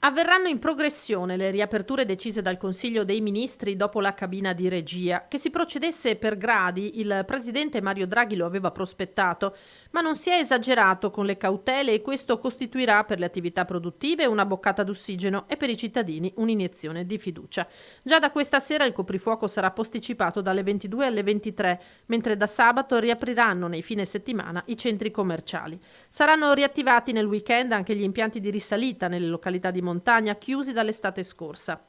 Avverranno in progressione le riaperture decise dal Consiglio dei Ministri dopo la cabina di regia. Che si procedesse per gradi, il presidente Mario Draghi lo aveva prospettato, ma non si è esagerato con le cautele e questo costituirà per le attività produttive una boccata d'ossigeno e per i cittadini un'iniezione di fiducia. Già da questa sera il coprifuoco sarà posticipato dalle 22 alle 23, mentre da sabato riapriranno nei fine settimana i centri commerciali. Saranno riattivati nel weekend anche gli impianti di risalita nelle località di montagna chiusi dall'estate scorsa.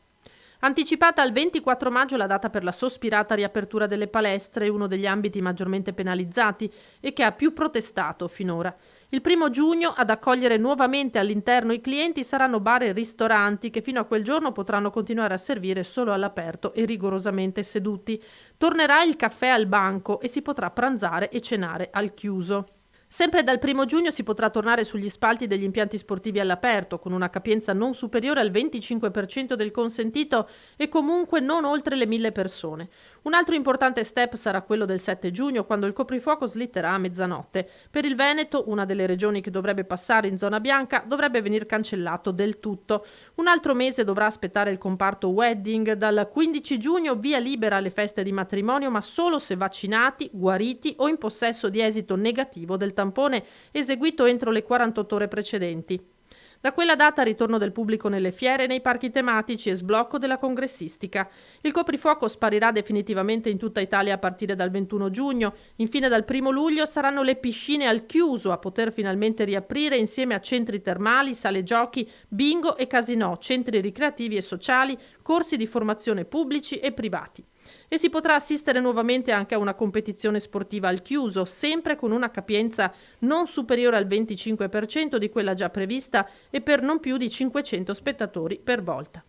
Anticipata al 24 maggio la data per la sospirata riapertura delle palestre, uno degli ambiti maggiormente penalizzati e che ha più protestato finora. Il 1° giugno ad accogliere nuovamente all'interno i clienti saranno bar e ristoranti che fino a quel giorno potranno continuare a servire solo all'aperto e rigorosamente seduti. Tornerà il caffè al banco e si potrà pranzare e cenare al chiuso. Sempre dal 1° giugno si potrà tornare sugli spalti degli impianti sportivi all'aperto, con una capienza non superiore al 25% del consentito e comunque non oltre le 1.000 persone. Un altro importante step sarà quello del 7 giugno, quando il coprifuoco slitterà a mezzanotte. Per il Veneto, una delle regioni che dovrebbe passare in zona bianca, dovrebbe venir cancellato del tutto. Un altro mese dovrà aspettare il comparto wedding. Dal 15 giugno via libera alle feste di matrimonio, ma solo se vaccinati, guariti o in possesso di esito negativo del tampone eseguito entro le 48 ore precedenti. Da quella data ritorno del pubblico nelle fiere e nei parchi tematici e sblocco della congressistica. Il coprifuoco sparirà definitivamente in tutta Italia a partire dal 21 giugno. Infine dal 1° luglio saranno le piscine al chiuso a poter finalmente riaprire insieme a centri termali, sale giochi, bingo e casinò, centri ricreativi e sociali, corsi di formazione pubblici e privati. E si potrà assistere nuovamente anche a una competizione sportiva al chiuso, sempre con una capienza non superiore al 25% di quella già prevista e per non più di 500 spettatori per volta.